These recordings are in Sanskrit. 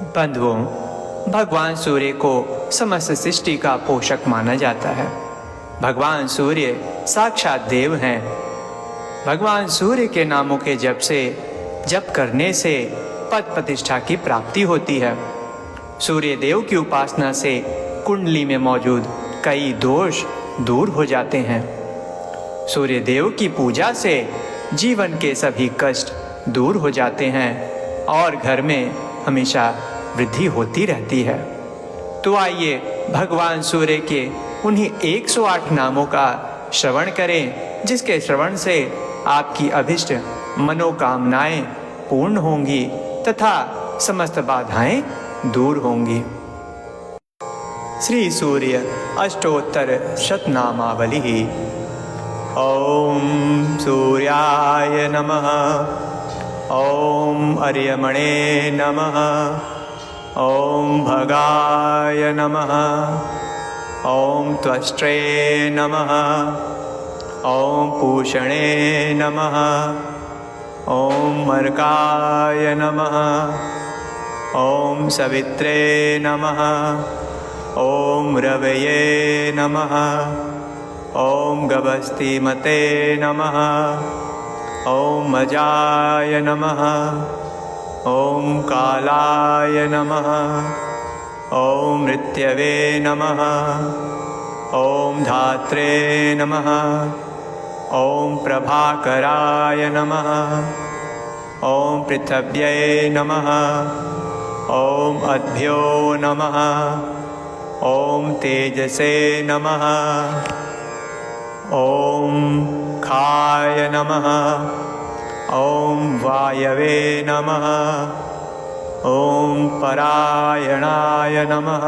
बंधुओं, भगवान सूर्य को समस्त सृष्टि का पोषक माना जाता है। भगवान सूर्य साक्षात देव हैं। भगवान सूर्य के नामों के जप करने से पद प्रतिष्ठा की प्राप्ति होती है। सूर्य देव की उपासना से कुंडली में मौजूद कई दोष दूर हो जाते हैं। सूर्य देव की पूजा से जीवन के सभी कष्ट दूर हो जाते हैं और घर में हमेशा वृद्धि होती रहती है। तो आइए भगवान सूर्य के उन्हीं 108 नामों का श्रवण करें, जिसके श्रवण से आपकी अभिष्ट मनोकामनाएं पूर्ण होंगी तथा समस्त बाधाएं दूर होंगी। श्री सूर्य अष्टोत्तर शतनामावली। ओम सूर्याय नमः। ओम अर्यमणे नमः। ओम भगाय नमः। ओम त्वष्ट्रे नमः। ओम पूषणे नमः। ओम मर्काय नमः। ओम सवित्रे नमः। ओम रवये नमः। ओम गभस्तिमते नमः। ओम अजाय नमः। ओम कालाय नमः। ओम मृत्यवे नमः। ओम धात्रे नमः। ओम प्रभाकराय नमः। ओम पृथिव्यै नमः। ओम अद्भ्यो नमः। ओम तेजसे नमः। ओम खाय नमः। ओम वायवे नमः। ओम परायणाय नमः।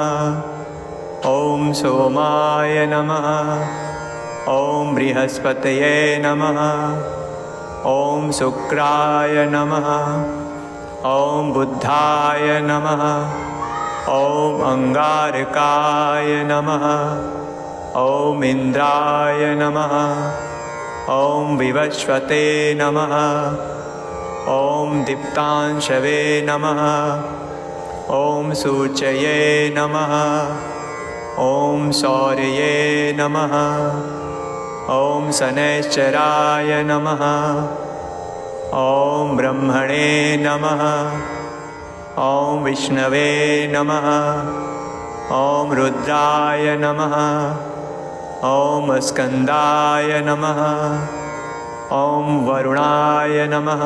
ओम सोमाय नमः। ओम बृहस्पतये नमः। ओम शुक्राय नमः। ओम बुद्धाय नमः। ओम अंगारकाय नमः। ओम इंद्राय नमः। ओम विवस्वते नमः। ओम दीप्तांशवे नमः। ओम सूचये नमः। ओम सौर्ये नमः। ओम शनैश्चराय नमः। ओम ब्रह्मणे नमः। ओम विष्णवे नमः। ओम रुद्राय नमः। ओम स्कंदाय नमः। ओम वरुणाय नमः।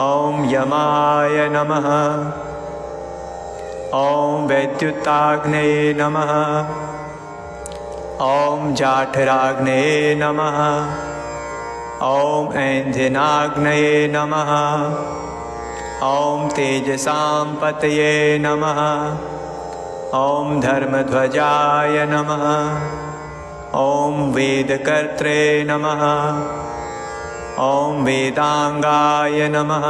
ओम यमाय नमः। ओम वैद्युताग्नये नमः। ओम जाठराग्नये नमः। ओम ऐन्धनाग्नये नमः। ओम तेजसां पतये नमः। ओम धर्मध्वजाय नमः। ओम वेदकर्त्रे नमः। ओम वेदांगाय नमः।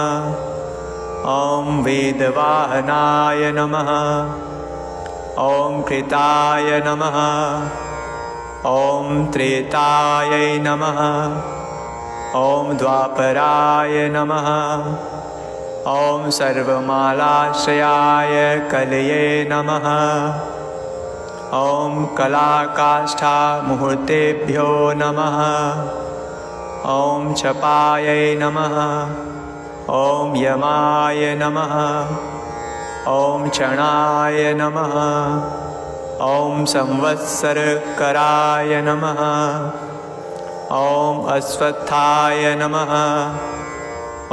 ओम वेदवाहनाय नमः। ओम कृताय नमः। ओम त्रेतायै नमः। ओम द्वापराय नमः। ओम सर्वमालाश्रयाय कलये नमः। ओम कलाकाष्ठा मुहूर्तेभ्यो नमः। ओम छपायै नमः। ओम यमाय नमः। ओम क्षणाय नमः। ओम संवत्सरकराय नमः। ओम अश्वत्थाय नमः।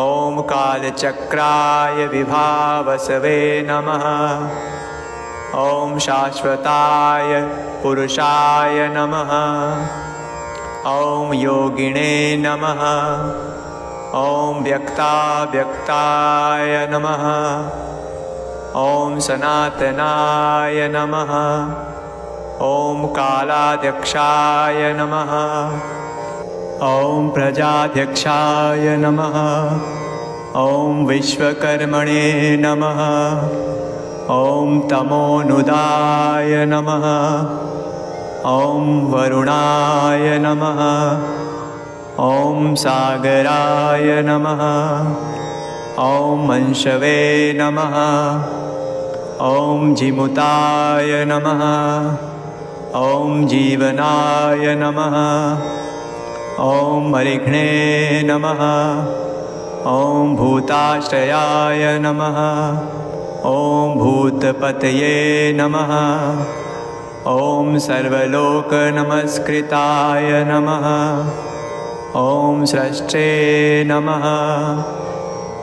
ओम कालचक्राय विभावसवे नमः। ओम शाश्वताय पुरुषाय नमः। ओम योगिने नमः। ओम व्यक्ताय नमः। ओम सनातनाय नमः। ओम कालाध्यक्षाय नमः। ओम प्रजाध्यक्षाय नमः। ओम विश्वकर्मणे नमः। ओम तमोनुदाय नमः। ओम वरुणाय नमः। ओम सागराय नमः। ॐ मंशवे नमः। ॐ जीमुताय नमः। ॐ जीवनाय नमः। ॐ मरिघ्ने नमः। ॐ भूताश्रयाय नमः। ॐ भूतपतये नमः। ॐ सर्वलोकनमस्कृताय नमः। ॐ स्रष्टे नमः।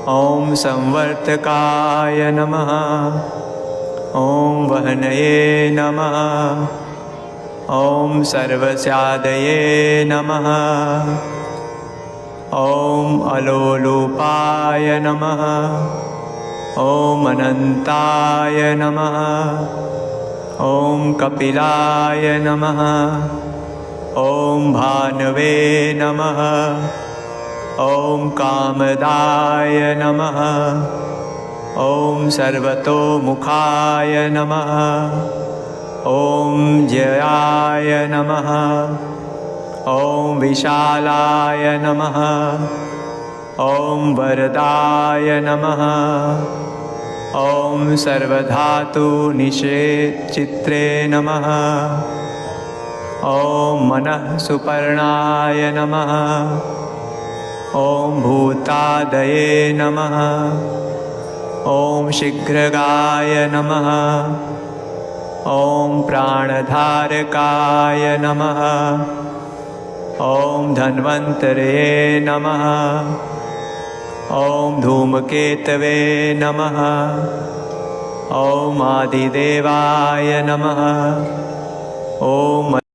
ॐ संवर्तकाय नमः। ॐ वहनये नमः। ॐ सर्वस्यादये नमः। ॐ अलोलुपाय नमः। ॐ अनन्ताय नमः। ॐ कपिलाय नमः। ॐ भानवे नमः। ॐ कामदाय नमः। ॐ सर्वतोमुखाय नमः। ॐ जयाय नमः। ॐ विशालाय नमः। ॐ वरदाय नमः। ॐ सर्वधातुनिषेचित्रे नमः। ॐ मनः सुपर्णाय नमः। ॐ भूतादये नमः। ॐ शीघ्रगाय नमः। ॐ प्राणधारकाय नमः। ॐ धन्वन्तरे नमः। ॐ धूमकेतवे नमः। ॐ आदिदेवाय नमः। ॐ